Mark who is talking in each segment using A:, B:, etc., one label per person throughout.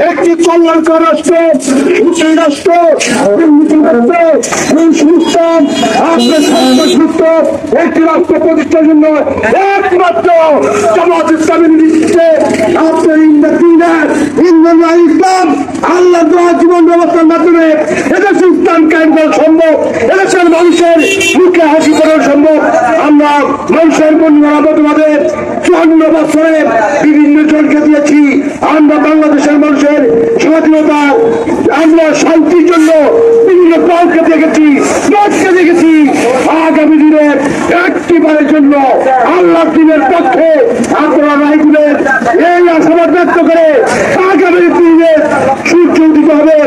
A: একটি কল্যাণকর রাষ্ট্র, উচ্চই রাষ্ট্র, সুস্থ একটি রাষ্ট্র প্রতিষ্ঠার জন্য একমাত্র জামাত ইসলামের নেতৃত্বে আপনার ইসলাম আল্লাহ জীবন ব্যবস্থার মাধ্যমে এদেশে ইসলাম কায়েম করা সম্ভব, এদেশের মানুষের মুখে হাসি করা সম্ভব। আমরা মানুষের বন্ধুবাদের 54 বছরে বিভিন্ন জনকে দিয়েছি। আমরা বাংলাদেশের মানুষের স্বাধীনতা, আমরা শান্তির জন্য বিভিন্ন দলকে দেখেছি, দেশকে দেখেছি। আগামী দিনে একটিবারের জন্য আল্লাহ দিনের পক্ষে আপনারা রায় দিবেন এই আশাবাদ ব্যক্ত করে আগামী দিনে সূর্য উদিত হবে,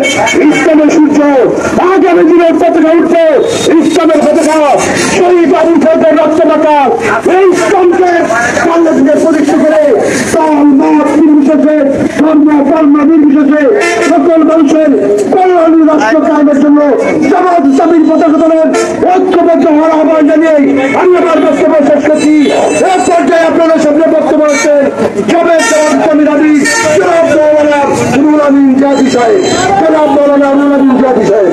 A: ইসলামের সূর্য। আগামী দিনের পতাকা উঠবে, ইসলামের পতাকা। শহীদ আবু সাইদের রক্তপাতা এই ইসলামকে বাংলাদেশে প্রতিষ্ঠা করে দল মত নির্বিশেষে, ধর্ম বর্ণ নির্বিশেষে সকল মানুষের কল্যাণী রাষ্ট্র কায়েমের জন্য জামাত ইসলামীর পতাকা দলের ঐক্যবদ্ধ হওয়ার আহ্বান জানিয়ে আমি আমার বক্তব্য শেষ করছি। এ পর্যায়ে আপনাদের সামনে বক্তব্য হচ্ছেন জবের জবাব ইসলামী রাবি জনাব মৌলানা রুহুল আমিন জিয়াদি সাহেব। জনাব মৌলানা রুহুল আমিন জিয়াদি সাহেব।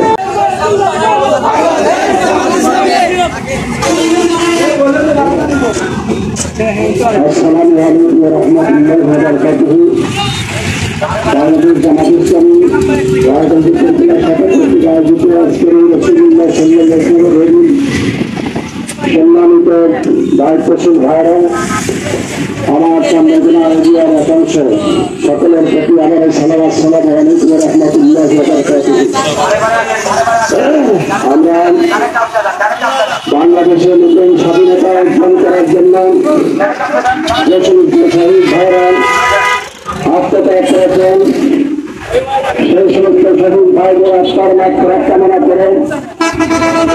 A: আসসালামু আলাইকুম ওয়া রাহমাতুল্লাহি ওয়া বারাকাতুহু। বাংলাদেশ জামাত ইসলামী রাজনৈতিক পত্রিকা শাখা কর্তৃক আয়োজিত আজকের এই রাসূলুল্লাহ সাল্লাল্লাহু আলাইহি ওয়াসাল্লাম সম্মানিত দায়িত্বশীল ভাইরা, আমার সম্মানিত একাংশ সকলের প্রতি আমার সালাম। আসসালামু আলাইকুম ওয়া রাহমাতুল্লাহি ওয়া বারাকাতুহু। আমরা বাংলাদেশের নতুন স্বাধীনতা অর্জন করার জন্য যে সমস্ত শহীদ ভাইরা আত্মত্যাগ করেছেন, সেই সমস্ত শহীদ ভাইদের আত্মার মাত্রা কামনা করেন।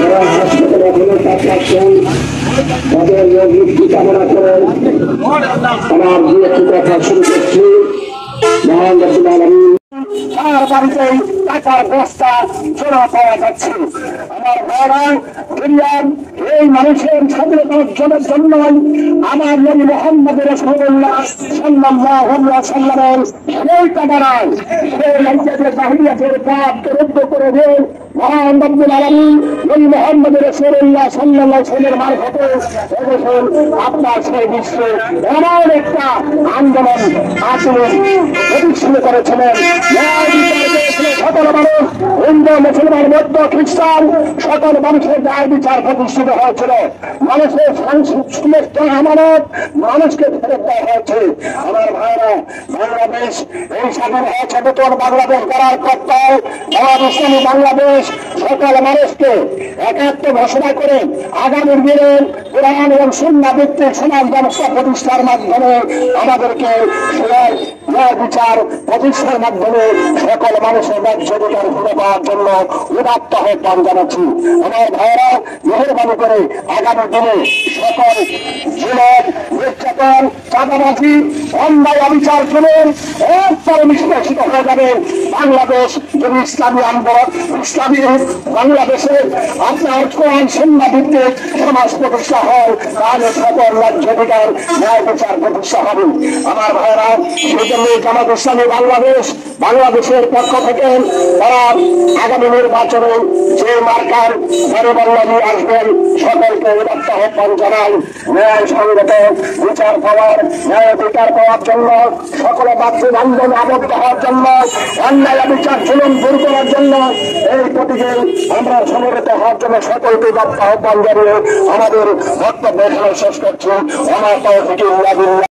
A: যারা হাসপাতালে এখনো কাটাচ্ছেন তাদের রোগ মুক্তি কামনা করেন। আমার দু একটি কথা শুরু করছি। মহান রব্বুল আলামিন তার বাড়িতেই টাকার বস্তা জোড়া পাওয়া যাচ্ছে। আমার ভাইরা, দুনিয়ার এই মানুষের স্বাধীনতা অর্জনের জন্য আমার নবী মুহাম্মদ রাসূলুল্লাহ সাল্লাল্লাহু আলাইহি ওয়াসাল্লামের সেই টাকায় সেই রাজ্যের জাহিলিয়াতের পাপ রুদ্ধ করে দিয়ে মহান রব্বুল আলামিন নবী মুহাম্মদ রাসূলুল্লাহ সাল্লাল্লাহু আলাইহি ওয়াসাল্লামের মারফতে এদেশের আপনার সেই বিশ্বে এমন একটা আন্দোলন আসলে প্রতিষ্ঠিত করেছিলেন। সকল মানুষ, হিন্দু মুসলমান বৌদ্ধ খ্রিস্টান সকল মানুষের ন্যায় বিচার প্রতিষ্ঠিত হয়েছিল। মানুষের সমস্ত আমানত মানুষকে ফেরত দেওয়া হয়েছে। আমার ভাইরা, বাংলাদেশ এই স্বাধীন হয়েছে নতুন বাংলাদেশ গড়ার কর্তায় জামাত ইসলামী বাংলাদেশ সকল মানুষকে একাত্ম ঘোষণা করে আগামী দিনে কোরআন এবং সুন্নাহ ভিত্তিক সমাজ ব্যবস্থা প্রতিষ্ঠার মাধ্যমে আমাদেরকে ন্যায় বিচার প্রতিষ্ঠার মাধ্যমে সকল মানুষের ন্যায্যতার ফিরে পাওয়ার জন্য উদাত্ত আহ্বান জানাচ্ছি। আমার ভাইরা, মেহরবানি করে আগামী দিনে সকল জুলুম, নির্যাতন, চাঁদাবাজি, অন্যায় অবিচার চলুন এরপরে নিষ্কাশিত হয়ে যাবে। বাংলাদেশ যদি ইসলামী আন্দোলন, ইসলামী বাংলাদেশে আপনার কোরআন সুন্নাহ ভিত্তিক সমাজ প্রতিষ্ঠা হয়, তাহলে সকল ন্যায্যতার ন্যায় বিচার প্রতিষ্ঠা হবে। আমার ভাইরা, সেই জন্য জামাত ইসলামী বাংলাদেশের পক্ষ থেকে তারা আগামী নির্বাচনে যে মার্কার পরিবর্তন আসবেন সকলকে উদাত্ত আহ্বান জানাই। ন্যায় সংগত বিচার পাওয়ার, ন্যায় বিচার পাওয়ার জন্য সকলে বাধ্যবান্ধব আবদ্ধ হওয়ার জন্য, অন্যায় বিচার জুলুম দূর করার জন্য এই প্রতীকে আমরা সমবেত হওয়ার জন্য সকলকে উদাত্ত আহ্বান জানিয়ে আমাদের বক্তব্য এখানে শেষ করছি। আমার তৌফিক ইল্লা বিল্লাহ।